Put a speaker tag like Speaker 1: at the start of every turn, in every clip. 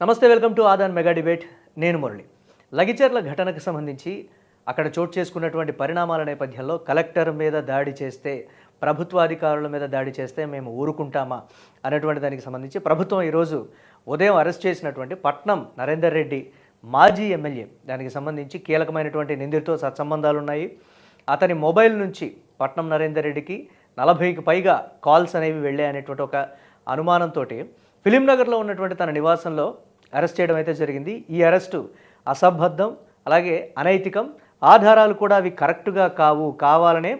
Speaker 1: నమస్తే, welcome to Aadan mega debate. నేను మురళి. లగిచర్ల ఘటనకు సంబంధించి అక్కడ చోటు చేసుకున్నటువంటి పరిణామాల నేపథ్యంలో కలెక్టర్ మీద దాడి చేస్తే, ప్రభుత్వాధికారుల మీద దాడి చేస్తే మేము ఊరుకుంటామా అనేటువంటి దానికి సంబంధించి ప్రభుత్వం ఈరోజు ఉదయం అరెస్ట్ చేసినటువంటి పట్నం నరేందర్ రెడ్డి మాజీ ఎమ్మెల్యే, దానికి సంబంధించి కీలకమైనటువంటి నిందితుడితో సత్సంబంధాలు ఉన్నాయి. అతని మొబైల్ నుంచి పట్నం నరేందర్ రెడ్డికి 40కి పైగా కాల్స్ అనేవి వెళ్ళాయి అనేటువంటి ఒక అనుమానంతో ఫిలింనగర్లో ఉన్నటువంటి తన నివాసంలో అరెస్ట్ చేయడం అయితే జరిగింది. ఈ అరెస్టు అసంబద్ధం, అలాగే అనైతికం, ఆధారాలు కూడా అవి కరెక్టుగా కావాలనే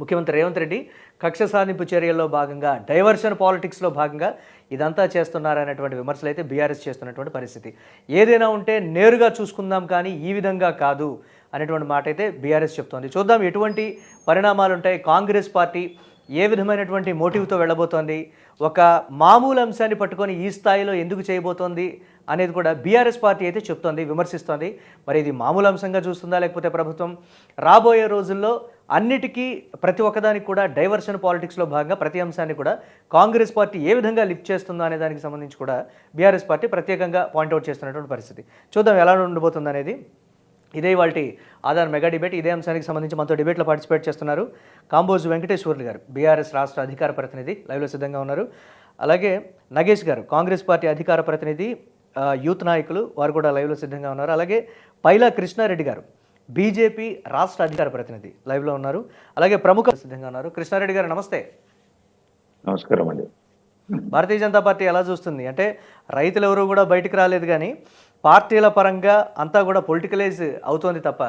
Speaker 1: ముఖ్యమంత్రి రేవంత్ రెడ్డి కక్ష సాధింపు చర్యల్లో భాగంగా, డైవర్షన్ పాలిటిక్స్లో భాగంగా ఇదంతా చేస్తున్నారనేటువంటి విమర్శలు అయితే బీఆర్ఎస్ చేస్తున్నటువంటి పరిస్థితి. ఏదైనా ఉంటే నేరుగా చూసుకుందాం కానీ ఈ విధంగా కాదు అనేటువంటి మాట అయితే బీఆర్ఎస్ చెప్తోంది. చూద్దాం ఎటువంటి పరిణామాలు ఉంటాయి. కాంగ్రెస్ పార్టీ ఏ విధమైనటువంటి మోటివ్తో వెళ్ళబోతోంది, ఒక మామూలు అంశాన్ని పట్టుకొని ఈ స్థాయిలో ఎందుకు చేయబోతోంది అనేది కూడా బీఆర్ఎస్ పార్టీ అయితే చెప్తోంది, విమర్శిస్తోంది. మరి ఇది మామూలు అంశంగా చూస్తుందా, లేకపోతే ప్రభుత్వం రాబోయే రోజుల్లో అన్నిటికీ ప్రతి ఒక్కదానికి కూడా డైవర్షన్ పాలిటిక్స్లో భాగంగా ప్రతి అంశాన్ని కూడా కాంగ్రెస్ పార్టీ ఏ విధంగా లిఫ్ట్ చేస్తుందో అనే దానికి సంబంధించి కూడా బీఆర్ఎస్ పార్టీ ప్రత్యేకంగా పాయింట్అవుట్ చేస్తున్నటువంటి పరిస్థితి. చూద్దాం ఎలా ఉండబోతుంది అనేది. ఇదే వాళ్ళ ఆధార్ మెగా డిబేట్. ఇదే అంశానికి సంబంధించి మనతో డిబేట్లో పార్టిసిపేట్ చేస్తున్నారు కాంబోజ్ వెంకటేశ్వర్లు గారు, బీఆర్ఎస్ రాష్ట్ర అధికార ప్రతినిధి, లైవ్లో సిద్ధంగా ఉన్నారు. అలాగే నగేష్ గారు, కాంగ్రెస్ పార్టీ అధికార ప్రతినిధి, యూత్ నాయకులు, వారు కూడా లైవ్లో సిద్ధంగా ఉన్నారు. అలాగే పైలా కృష్ణారెడ్డి గారు, బీజేపీ రాష్ట్ర అధికార ప్రతినిధి, లైవ్లో ఉన్నారు. అలాగే ప్రముఖ సిద్ధంగా ఉన్నారు. కృష్ణారెడ్డి గారు నమస్తే.
Speaker 2: నమస్కారం అండి.
Speaker 1: భారతీయ జనతా పార్టీ ఎలా చూస్తుంది అంటే, రైతులు ఎవరు కూడా బయటికి రాలేదు కానీ పార్టీల పరంగా అంతా కూడా పొలిటికలైజ్ అవుతోంది తప్ప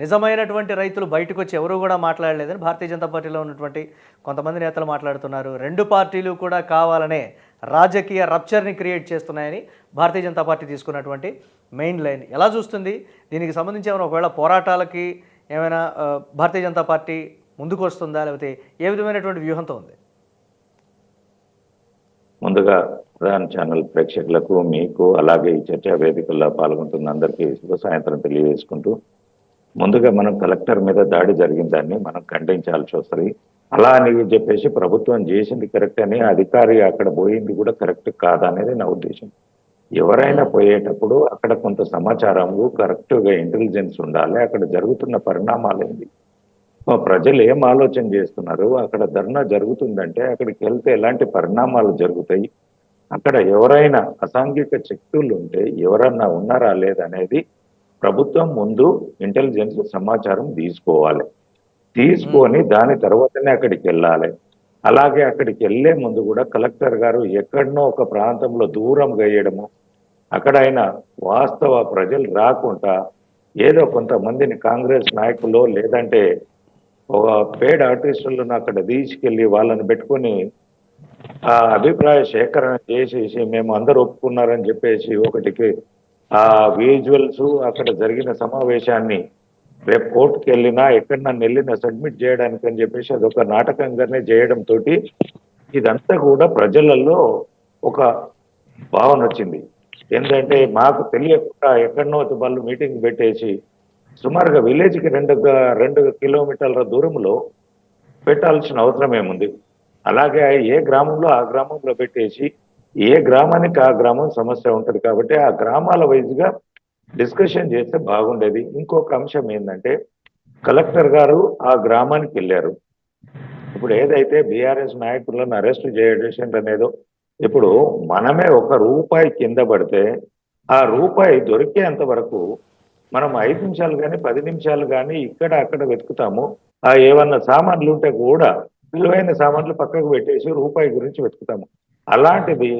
Speaker 1: నిజమైనటువంటి రైతులు బయటకు వచ్చి ఎవరు కూడా మాట్లాడలేదని భారతీయ జనతా పార్టీలో ఉన్నటువంటి కొంతమంది నేతలు మాట్లాడుతున్నారు. రెండు పార్టీలు కూడా కావాలనే రాజకీయ రప్చర్ని క్రియేట్ చేస్తున్నాయని భారతీయ జనతా పార్టీ తీసుకున్నటువంటి మెయిన్ లైన్ ఎలా చూస్తుంది? దీనికి సంబంధించి ఏమైనా ఒకవేళ పోరాటాలకి ఏమైనా భారతీయ జనతా పార్టీ ముందుకు వస్తుందా, లేకపోతే ఏ విధమైనటువంటి వ్యూహంతో ఉంది?
Speaker 2: ముందుగా ప్రధాన ఛానల్ ప్రేక్షకులకు, మీకు, అలాగే ఈ చర్చా వేదికల్లో పాల్గొంటున్న అందరికీ శుభ సాయంత్రం తెలియజేసుకుంటూ, ముందుగా మనం కలెక్టర్ మీద దాడి జరిగిన దాన్ని మనం ఖండించాల్సి వస్తుంది. అలా అని చెప్పేసి ప్రభుత్వం చేసింది కరెక్ట్ అని, అధికారి అక్కడ పోయింది కూడా కరెక్ట్ కాదనేది నా ఉద్దేశం. ఎవరైనా పోయేటప్పుడు అక్కడ కొంత సమాచారము కరెక్ట్గా ఇంటెలిజెన్స్ ఉండాలి. అక్కడ జరుగుతున్న పరిణామాలు ఏంది, ప్రజలు ఏం ఆలోచన చేస్తున్నారు, అక్కడ ధర్నా జరుగుతుందంటే అక్కడికి వెళ్తే ఎలాంటి పరిణామాలు జరుగుతాయి, అక్కడ ఎవరైనా అసాంఘిక శక్తులు ఉంటే ఎవరన్నా ఉన్నారా లేదనేది ప్రభుత్వం ముందు ఇంటెలిజెన్స్ సమాచారం తీసుకోవాలి. తీసుకొని దాని తర్వాతనే అక్కడికి వెళ్ళాలి. అలాగే అక్కడికి వెళ్ళే ముందు కూడా కలెక్టర్ గారు ఎక్కడనో ఒక ప్రాంతంలో దూరం వేయడము, అక్కడ ఆయన వాస్తవ ప్రజలు రాకుండా ఏదో కొంతమందిని కాంగ్రెస్ నాయకులు లేదంటే ఒక పేడ్ ఆర్టిస్టులను అక్కడ తీసుకెళ్లి వాళ్ళని పెట్టుకొని ఆ అభిప్రాయ సేకరణ చేసేసి మేము అందరు ఒప్పుకున్నారని చెప్పేసి ఒకటికి ఆ విజువల్స్ అక్కడ జరిగిన సమావేశాన్ని రేపు కోర్టుకి వెళ్ళినా ఎక్కడన్నా వెళ్ళినా సబ్మిట్ చేయడానికి అని చెప్పేసి అదొక నాటకంగానే చేయడం తోటి ఇదంతా కూడా ప్రజలలో ఒక భావన వచ్చింది. ఏంటంటే మాకు తెలియకుండా ఎక్కడనో వాళ్ళు మీటింగ్ పెట్టేసి సుమారుగా విలేజ్కి 2 కిలోమీటర్ల దూరంలో పెట్టాల్సిన అవసరం ఏముంది. అలాగే ఏ గ్రామంలో ఆ గ్రామంలో పెట్టేసి ఏ గ్రామానికి ఆ గ్రామం సమస్య ఉంటుంది కాబట్టి ఆ గ్రామాల వైజ్గా డిస్కషన్ చేస్తే బాగుండేది. ఇంకొక అంశం ఏంటంటే, కలెక్టర్ గారు ఆ గ్రామానికి వెళ్ళారు. ఇప్పుడు ఏదైతే బీఆర్ఎస్ నాయకులను అరెస్ట్ చేయడం అనేదో, ఇప్పుడు మనమే ₹1 కింద పడితే ఆ రూపాయి దొరికేంత వరకు మనం 5 నిమిషాలు కానీ 10 నిమిషాలు కానీ ఇక్కడ అక్కడ వెతుకుతాము. ఏమన్నా సామాన్లు ఉంటే కూడా విలువైన సామాన్లు పక్కకు పెట్టేసి రూపాయి గురించి వెతుకుతాము. అలాంటిది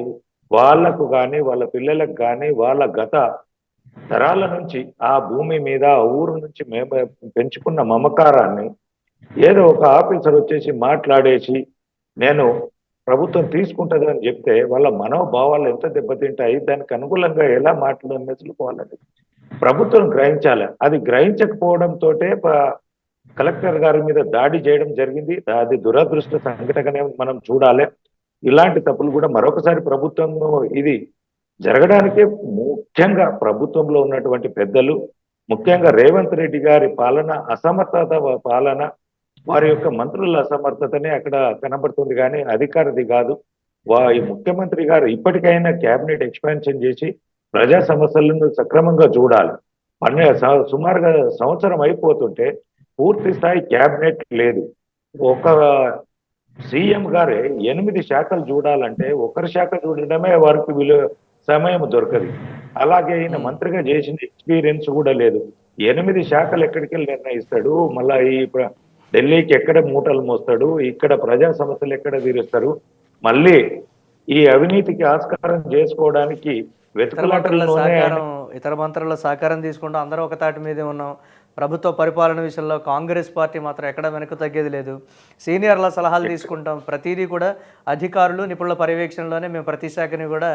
Speaker 2: వాళ్లకు కానీ వాళ్ళ పిల్లలకు కానీ వాళ్ళ గత తరాల నుంచి ఆ భూమి మీద ఆ ఊరు నుంచి మేము పెంచుకున్న మమకారాన్ని ఏదో ఒక ఆఫీసర్ వచ్చేసి మాట్లాడేసి నేను ప్రభుత్వం తీసుకుంటుంది అని చెప్తే వాళ్ళ మనోభావాలు ఎంత దెబ్బతింటాయి, దానికి అనుకూలంగా ఎలా మాట్లాడని మెచ్చుకోవాలని ప్రభుత్వం గ్రహించాలి. అది గ్రహించకపోవడంతో కలెక్టర్ గారి మీద దాడి చేయడం జరిగింది. అది దురదృష్ట సంఘటనగానే మనం చూడాలి. ఇలాంటి తప్పులు కూడా మరొకసారి ప్రభుత్వం ఇది జరగడానికి ముఖ్యంగా ప్రభుత్వంలో ఉన్నటువంటి పెద్దలు, ముఖ్యంగా రేవంత్ రెడ్డి గారి పాలన అసమర్థత పాలన, వారి యొక్క మంత్రుల అసమర్థతనే అక్కడ కనబడుతుంది కానీ అధికారిది కాదు. ఈ ముఖ్యమంత్రి గారు ఇప్పటికైనా క్యాబినెట్ ఎక్స్పాన్షన్ చేసి ప్రజా సమస్యలను సక్రమంగా చూడాలి. సుమారుగా సంవత్సరం అయిపోతుంటే పూర్తి స్థాయి క్యాబినెట్ లేదు. ఒక సీఎం గారే 8 శాఖలు చూడాలంటే ఒకరి శాఖ చూడడమే వారికి సమయం దొరకదు. అలాగే ఈయన మంత్రిగా చేసిన ఎక్స్పీరియన్స్ కూడా లేదు. 8 శాఖలు ఎక్కడికి వెళ్ళి నిర్ణయిస్తాడు? మళ్ళా ఢిల్లీకి ఎక్కడ మూటలు మోస్తాడు? ఇక్కడ ప్రజా సమస్యలు ఎక్కడ తీరుస్తారు? మళ్ళీ ఈ అవినీతికి ఆస్కారం చేసుకోవడానికి వెతుకులాటల్లోనే
Speaker 1: ఇతర మంత్రుల సహకారం తీసుకుంటూ అందరూ ఒక తాటి మీదే ఉన్నాం. ప్రభుత్వ పరిపాలన విషయంలో కాంగ్రెస్ పార్టీ మాత్రం ఎక్కడ వెనక్కి తగ్గేది లేదు. సీనియర్ల సలహాలు తీసుకుంటాం. ప్రతిదీ కూడా అధికారులు నిపుణుల పర్యవేక్షణలోనే మేము ప్రతి శాఖని కూడా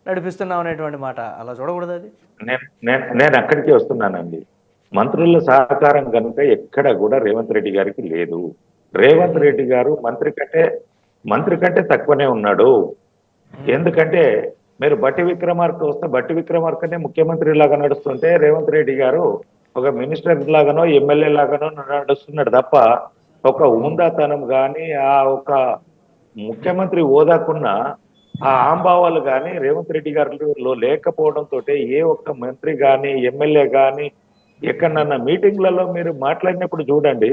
Speaker 1: నడిపిస్తున్నాం అనేటువంటి మాట. అలా చూడకూడదు. అది
Speaker 2: నేను అక్కడికి వస్తున్నానండి. మంత్రుల సహకారం కనుక ఎక్కడ కూడా రేవంత్ రెడ్డి గారికి లేదు. రేవంత్ రెడ్డి గారు మంత్రి కంటే తక్కువనే ఉన్నాడు. ఎందుకంటే మీరు బట్టి విక్రమార్క వస్తే బట్టి విక్రమార్కనే ముఖ్యమంత్రి లాగా నడుస్తుంటే రేవంత్ రెడ్డి గారు ఒక మినిస్టర్ లాగానో ఎమ్మెల్యే లాగానో నడుస్తున్నాడు తప్ప ఒక ఉందాతనం కానీ ఆ ఒక ముఖ్యమంత్రి హోదాకున్న ఆ ఆంబావాలు కానీ రేవంత్ రెడ్డి గారిలో లేకపోవడంతో ఏ ఒక్క మంత్రి కానీ ఎమ్మెల్యే కానీ ఎక్కడన్నా మీటింగ్లలో మీరు మాట్లాడినప్పుడు చూడండి,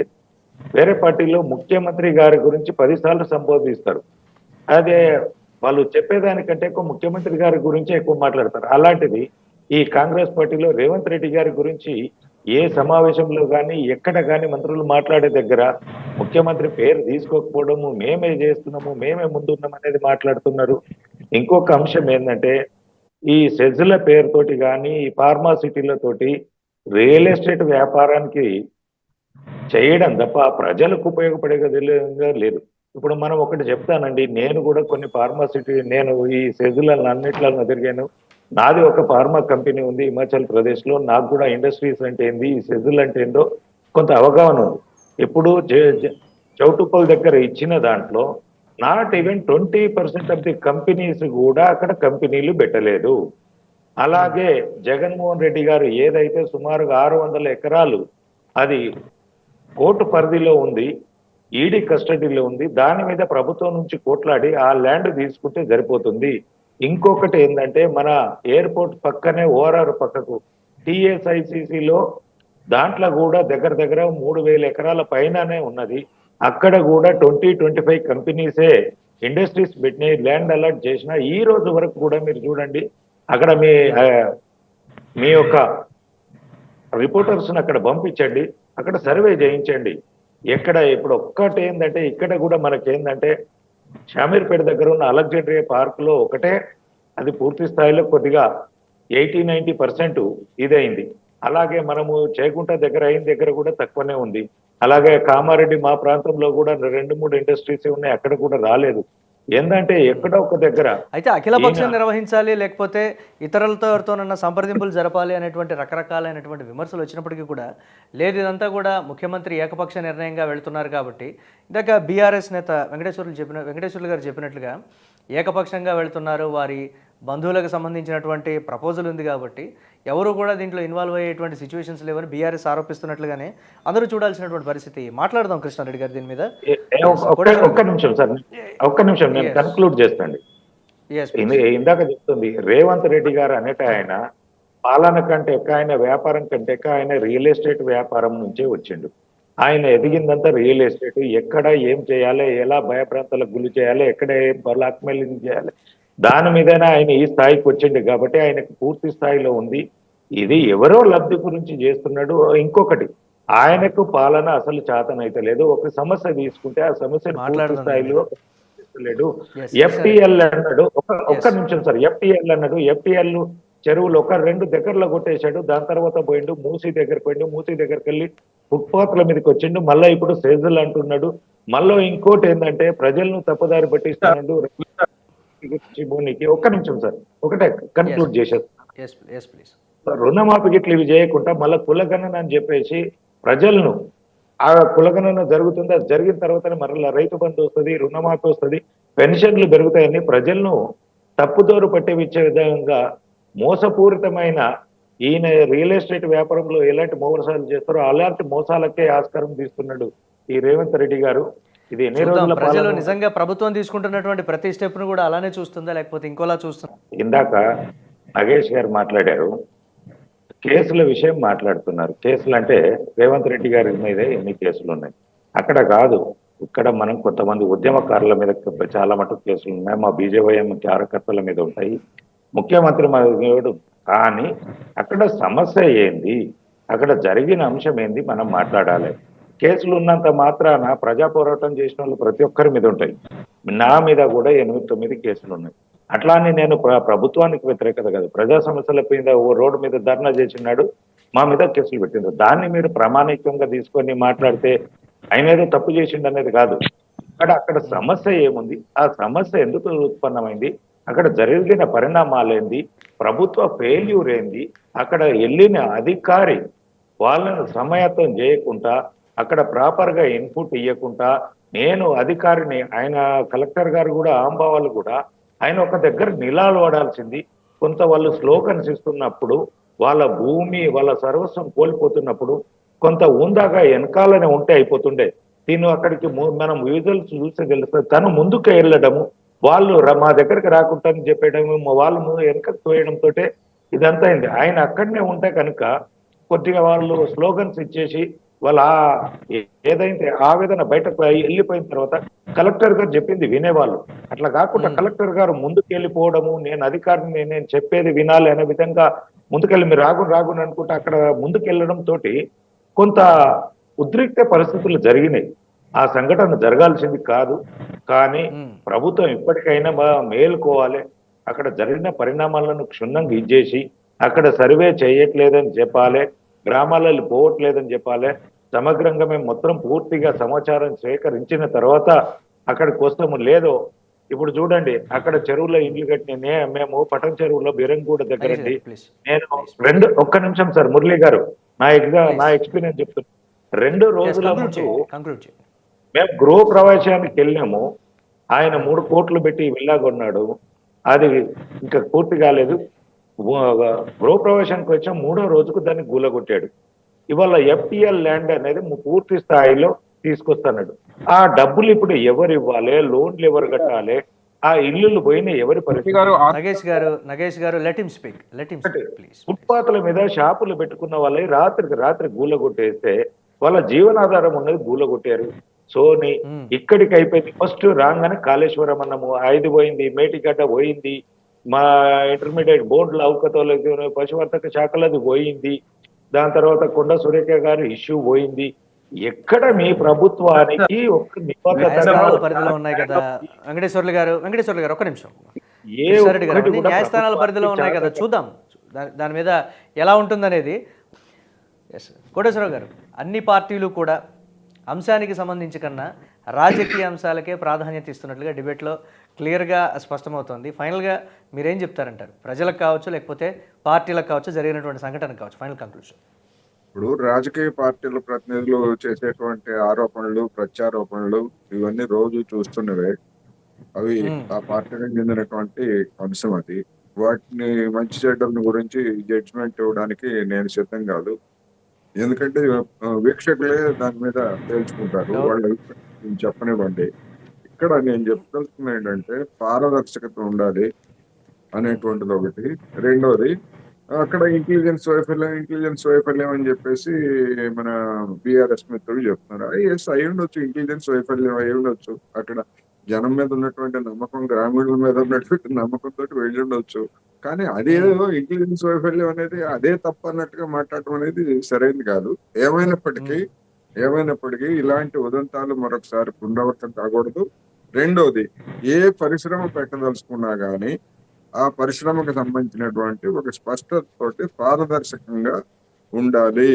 Speaker 2: వేరే పార్టీలో ముఖ్యమంత్రి గారి గురించి 10 సార్లు సంబోధిస్తారు. అదే వాళ్ళు చెప్పేదానికంటే ఎక్కువ ముఖ్యమంత్రి గారి గురించి ఎక్కువ మాట్లాడతారు. అలాంటిది ఈ కాంగ్రెస్ పార్టీలో రేవంత్ రెడ్డి గారి గురించి ఏ సమావేశంలో కానీ ఎక్కడ కానీ మంత్రులు మాట్లాడే దగ్గర ముఖ్యమంత్రి పేరు తీసుకోకపోవడము, మేమే చేస్తున్నాము, మేమే ముందున్నాం అనేది మాట్లాడుతున్నారు. ఇంకొక అంశం ఏంటంటే ఈ సెజ్ల పేరుతోటి కానీ ఈ ఫార్మాసిటీలతోటి రియల్ ఎస్టేట్ వ్యాపారానికి చేయడం తప్ప ప్రజలకు ఉపయోగపడే విధంగా లేదు. ఇప్పుడు మనం ఒకటి చెప్తానండి, నేను కూడా కొన్ని ఫార్మాసిటీ నేను ఈ సెజులను అన్నిట్లలో తిరిగాను. నాది ఒక ఫార్మా కంపెనీ ఉంది హిమాచల్ ప్రదేశ్ లో. నాకు కూడా ఇండస్ట్రీస్ అంటే ఏంది, ఈ సెజుల్ అంటే ఏందో కొంత అవగాహన ఉంది. ఇప్పుడు చౌటుప్పల్ దగ్గర ఇచ్చిన దాంట్లో not even 20% of the companies కూడా అక్కడ కంపెనీలు పెట్టలేదు. అలాగే జగన్మోహన్ రెడ్డి గారు ఏదైతే సుమారుగా 600 ఎకరాలు అది కోర్టు పరిధిలో ఉంది, ఈడీ కస్టడీలో ఉంది, దాని మీద ప్రభుత్వం నుంచి కోట్లాడి ఆ ల్యాండ్ తీసుకుంటే సరిపోతుంది. ఇంకొకటి ఏంటంటే మన ఎయిర్పోర్ట్ పక్కనే ఓఆర్ఆర్ పక్కకు టిఎస్ఐసిసిలో దాంట్లో కూడా దగ్గర 3000 ఎకరాల పైననే ఉన్నది. అక్కడ కూడా 20-25 కంపెనీసే ఇండస్ట్రీస్ పెట్టినాయి, ల్యాండ్ అలాట్ చేసిన. ఈ రోజు వరకు కూడా మీరు చూడండి, అక్కడ మీ యొక్క రిపోర్టర్స్ అక్కడ పంపించండి, అక్కడ సర్వే చేయించండి. ఎక్కడ ఇప్పుడు ఒక్కటి ఏంటంటే ఇక్కడ కూడా మనకేందంటే షామీర్పేట దగ్గర ఉన్న అలెగ్జాండ్రియా పార్క్ లో ఒకటే అది పూర్తి స్థాయిలో కొద్దిగా 80-90% ఇదైంది. అలాగే మనము చేకుంట దగ్గర అయిన దగ్గర కూడా తక్కువనే ఉంది. అలాగే కామారెడ్డి మా ప్రాంతంలో కూడా 2-3 ఇండస్ట్రీస్ ఉన్నాయి, అక్కడ కూడా రాలేదు. ఏంటంటే ఎక్కడో ఒక దగ్గర
Speaker 1: అయితే అఖిలపక్షం నిర్వహించాలి, లేకపోతే ఇతరులతో ఎవరితోనన్నా సంప్రదింపులు జరపాలి అనేటువంటి రకరకాలైనటువంటి విమర్శలు వచ్చినప్పటికీ కూడా లేదు, ఇదంతా కూడా ముఖ్యమంత్రి ఏకపక్ష నిర్ణయంగా వెళ్తున్నారు కాబట్టి. ఇందాక బీఆర్ఎస్ నేత వెంకటేశ్వర్లు గారు చెప్పినట్లుగా ఏకపక్షంగా వెళ్తున్నారు, వారి బంధువులకు సంబంధించినటువంటి ప్రపోజల్ ఉంది కాబట్టి ఎవరు కూడా దీంట్లో ఇన్వాల్వ్ అయ్యేటువంటి సిచ్యువేషన్స్ లేవని బీఆర్ఎస్ ఆరోపిస్తున్నట్లుగానే అందరూ చూడాల్సినటువంటి పరిస్థితి. మాట్లాడదాం కృష్ణారెడ్డి గారి దీని మీద.
Speaker 2: ఒక్క నిమిషం నేను కన్క్లూడ్ చేస్తాండి. ఇందాక చెప్తుంది రేవంత్ రెడ్డి గారు అనేట ఆయన పాలన కంటే ఎక్క, ఆయన వ్యాపారం కంటే ఎక్క, ఆయన రియల్ ఎస్టేట్ వ్యాపారం నుంచే వచ్చిండు. ఆయన ఎదిగిందంతా రియల్ ఎస్టేట్. ఎక్కడ ఏం చేయాలి, ఎలా భయప్రాంతాలకు గురి చేయాలి, ఎక్కడ ఏం బ్లాక్ మెయిలింగ్ చేయాలి, దాని మీదనే ఆయన ఈ స్థాయికి వచ్చిండు కాబట్టి ఆయనకు పూర్తి స్థాయిలో ఉంది. ఇది ఎవరో లబ్ధి గురించి చేస్తున్నాడు. ఇంకొకటి, ఆయనకు పాలన అసలు చేతనైతే లేదు. ఒక సమస్య తీసుకుంటే ఆ సమస్యను పూర్తి స్థాయిలో లేడు. ఎఫ్టిఎల్ అన్నాడు, ఒక్క నిమిషం సార్, ఎఫ్టిఎల్ అన్నాడు. ఎఫ్టిఎల్ చెరువులు 1-2 దగ్గరలో కొట్టేశాడు. దాని తర్వాత పోయిండు మూసీ దగ్గర పోయిండు. మూసీ దగ్గరికి వెళ్ళి ఫుట్పాత్ల మీదకి వచ్చిండు. మళ్ళీ ఇప్పుడు సేజల్ అంటున్నాడు. మళ్ళీ ఇంకోటి ఏంటంటే ప్రజలను తప్పుదారి పట్టిస్తున్నాడు. ఒక్క నిమిషం సార్, ఒకటే కన్క్లూడ్ చేసేస్తాను. రుణమాఫీ గిట్లు ఇవి చేయకుండా మళ్ళీ కులగణన అని చెప్పేసి ప్రజలను, ఆ కులగణన జరుగుతుంది, అది జరిగిన తర్వాతనే మరలా రైతు బంధు వస్తుంది, రుణమాఫీ వస్తుంది, పెన్షన్లు పెరుగుతాయని ప్రజలను తప్పుదోరు పట్టించే విధంగా మోసపూరితమైన ఈయన రియల్ ఎస్టేట్ వ్యాపారంలో ఎలాంటి మోసాలు చేస్తారో అలాంటి మోసాలకే ఆస్కారం తీస్తున్నాడు ఈ రేవంత్ రెడ్డి గారు. ఇది ఎన్ని రోజుల
Speaker 1: ప్రజలు నిజంగా ప్రభుత్వం తీసుకుంటున్నటువంటి ప్రతి స్టెప్ ను కూడా అలానే చూస్తుందా, లేకపోతే ఇంకోలా చూస్తుందా?
Speaker 2: నాగేష్ గారు మాట్లాడారు. కేసుల విషయం మాట్లాడుతున్నారు. కేసులు అంటే రేవంత్ రెడ్డి గారి మీదే ఎన్ని కేసులు ఉన్నాయి? అక్కడ కాదు. ఇక్కడ మనం కొంతమంది ఉద్యమకారుల మీద చాలా మటుకు కేసులు ఉన్నాయి. మా బీజేవైఎం కార్యకర్తల మీద ఉంటాయి. ముఖ్యమంత్రి మీద. కానీ అక్కడ సమస్య ఏంది? అక్కడ జరిగిన అంశం ఏంది మనం మాట్లాడాలి. కేసులు ఉన్నంత మాత్రాన ప్రజా పోరాటం చేసిన వాళ్ళు ప్రతి ఒక్కరి మీద ఉంటాయి. నా మీద కూడా 8-9 కేసులు ఉన్నాయి. అట్లా అని నేను ప్రభుత్వానికి వ్యతిరేకత కాదు. ప్రజా సమస్యల మీద ఓ రోడ్డు మీద ధర్నా చేసినాడు, మా మీద కేసులు పెట్టిండ్రు. దాన్ని మీరు ప్రామాణికంగా తీసుకొని మాట్లాడితే ఆయన ఏదో తప్పు చేసిండు అనేది కాదు. అక్కడ సమస్య ఏముంది? ఆ సమస్య ఎందుకు ఉత్పన్నమైంది? అక్కడ జరిగిన పరిణామాలు ఏంది? ప్రభుత్వ ఫెయిల్యూర్ ఏంది? అక్కడ వెళ్ళిన అధికారి వాళ్ళను సమాయత్తం చేయకుండా, అక్కడ ప్రాపర్ గా ఇన్పుట్ ఇవ్వకుండా, నేను అధికారిని, ఆయన కలెక్టర్ గారు కూడా ఆంబావాళ్ళు కూడా ఆయన ఒక దగ్గర నిలబడాల్సింది. కొంత వాళ్ళు స్లోగన్స్ ఇస్తున్నప్పుడు వాళ్ళ భూమి వాళ్ళ సర్వస్వం కోల్పోతున్నప్పుడు కొంత ఉందాగా వెనకాలనే ఉంటే అయిపోతుండే. దీన్ని అక్కడికి మనం విజువల్స్ చూస్తే తెలుస్తుంది. తను ముందుకు వెళ్ళడము, వాళ్ళు మా దగ్గరికి రాకుండా అని చెప్పేయడము, వాళ్ళు వెనకకు తోయడంతో ఇదంతా అయింది. ఆయన అక్కడనే ఉంటే కనుక కొద్దిగా వాళ్ళు స్లోగన్స్ ఇచ్చేసి వాళ్ళ ఏదైతే ఆవేదన బయటకు వెళ్ళిపోయిన తర్వాత కలెక్టర్ గారు చెప్పింది వినేవాళ్ళు. అట్లా కాకుండా కలెక్టర్ గారు ముందుకు వెళ్ళిపోవడము, నేను అధికారిని, నేను చెప్పేది వినాలి అనే విధంగా ముందుకెళ్ళి మీరు రాగుని అనుకుంటే అక్కడ ముందుకు వెళ్ళడం తోటి కొంత ఉద్రిక్త పరిస్థితులు జరిగినాయి. ఆ సంఘటన జరగాల్సింది కాదు. కానీ ప్రభుత్వం ఇప్పటికైనా మేలుకోవాలి. అక్కడ జరిగిన పరిణామాలను క్షుణ్ణంగా ఇచ్చేసి అక్కడ సర్వే చేయట్లేదని చెప్పాలి, గ్రామాలలో పోవట్లేదని చెప్పాలి. సమగ్రంగా మేము మొత్తం పూర్తిగా సమాచారం సేకరించిన తర్వాత అక్కడికి వస్తాము. లేదో ఇప్పుడు చూడండి, అక్కడ చెరువులో ఇల్లు కట్టిన మేము పటం చెరువులో బిరంగూడ దగ్గర నేను ఒక్క నిమిషం సార్ మురళి గారు, నా ఎక్స్పీరియన్స్ చెప్తున్నాను. 2 రోజుల ముందు మేము గృహ ప్రవేశానికి వెళ్ళాము. ఆయన 3 కోట్లు పెట్టి విల్లా కొన్నాడు. అది ఇంకా పూర్తి కాలేదు. గృహ ప్రవేశానికి వచ్చాం, 3వ రోజుకు దాన్ని గూలగొట్టాడు. ఇవాళ FTL ల్యాండ్ అనేది పూర్తి స్థాయిలో తీసుకొస్తున్నాడు. ఆ డబ్బులు ఇప్పుడు ఎవరు ఇవ్వాలి? లోన్లు ఎవరు కట్టాలి? ఆ ఇల్లులు పోయిన ఎవరి పరిస్థితి?
Speaker 1: నగేష్ గారు లెట్ హిమ్ స్పీక్.
Speaker 2: ఫుట్పాత్ల మీద షాపులు పెట్టుకున్న వాళ్ళని రాత్రికి రాత్రి గూలగొట్టేస్తే వాళ్ళ జీవనాధారం ఉన్నది గూలగొట్టారు. సోని ఇక్కడికి అయిపోయింది. ఫస్ట్ రాగానే కాళేశ్వరం అన్నము 5 పోయింది, మేటిగడ్డ పోయింది, మా ఇంటర్మీడియట్ బోర్డుల అవకతవకలు పశువర్ధక శాఖలది పోయింది, దాని తర్వాత కొండ సురేఖ గారి ఇష్యూ పోయింది. ఎక్కడ మీ ప్రభుత్వానికి
Speaker 1: పరిధిలో ఉన్నాయి కదా వెంకటేశ్వర్లు గారు ఒక్క నిమిషం. న్యాయస్థానాల పరిధిలో ఉన్నాయి కదా, చూద్దాం దాని మీద ఎలా ఉంటుందనేది. కోటేశ్వరరావు గారు, అన్ని పార్టీలు కూడా అంశానికి సంబంధించి కన్నా రాజకీయ అంశాలకే ప్రాధాన్యత ఇస్తున్నట్లుగా డిబేట్లో క్లియర్గా స్పష్టమవుతోంది. ఫైనల్గా మీరేం చెప్తారంటారు? ప్రజలకు కావచ్చు, లేకపోతే పార్టీలకు కావచ్చు, జరిగినటువంటి సంఘటన కావచ్చు, ఫైనల్ కంక్లూషన్.
Speaker 3: ఇప్పుడు రాజకీయ పార్టీల ప్రతినిధులు చేసేటువంటి ఆరోపణలు, ప్రత్యారోపణలు ఇవన్నీ రోజు చూస్తున్నవే. అవి ఆ పార్టీకి చెందినటువంటి అంశం. అది వాటిని మంచి చెడ్డల గురించి జడ్జిమెంట్ ఇవ్వడానికి నేను సిద్ధం కాదు. ఎందుకంటే వీక్షకులే దాని మీద తేల్చుకుంటారు. వాళ్ళు చెప్పనివ్వండి. ఇక్కడ నేను చెప్పదలుచుకున్న ఏంటంటే పారదర్శకత ఉండాలి అనేటువంటిది ఒకటి. రెండోది, అక్కడ ఇంటెలిజెన్స్ వైఫల్యం అని చెప్పేసి మన బీఆర్ఎస్ మిత్రులు చెప్తున్నారు. ఎస్, అయి ఉండొచ్చు, ఇంటెలిజెన్స్ వైఫల్యం అయి ఉండొచ్చు. అక్కడ జనం మీద ఉన్నటువంటి నమ్మకం, గ్రామీణుల మీద ఉన్నటువంటి నమ్మకంతో వెళ్ళి ఉండొచ్చు. కానీ అదేదో ఇంటెలిజెన్స్ వైఫల్యం అనేది అదే తప్పు అన్నట్టుగా మాట్లాడటం అనేది సరైనది కాదు. ఏమైనప్పటికీ ఇలాంటి ఉదంతాలు మరొకసారి పునరావృతం కాకూడదు. రెండోది, ఏ పరిశ్రమ పెట్టదలుచుకున్నా గానీ ఆ పరిశ్రమకు సంబంధించినటువంటి ఒక స్పష్టతతోటి పారదర్శకంగా ఉండాలి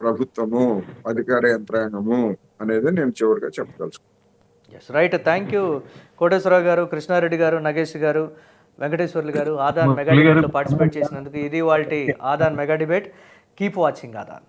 Speaker 3: ప్రభుత్వము, అధికార యంత్రాంగము అనేది నేను చివరిగా చెప్పదలుచుకున్నాను.
Speaker 1: రైట్, థ్యాంక్ యూ కోటేశ్వరరావు గారు, కృష్ణారెడ్డి గారు, నగేష్ గారు, వెంకటేశ్వర్లు గారు ఆదాన్ మెగా డిబేట్లో పార్టిసిపేట్ చేసినందుకు. ఇది వాళ్ళ Aadhan mega debate. Keep watching Aadan.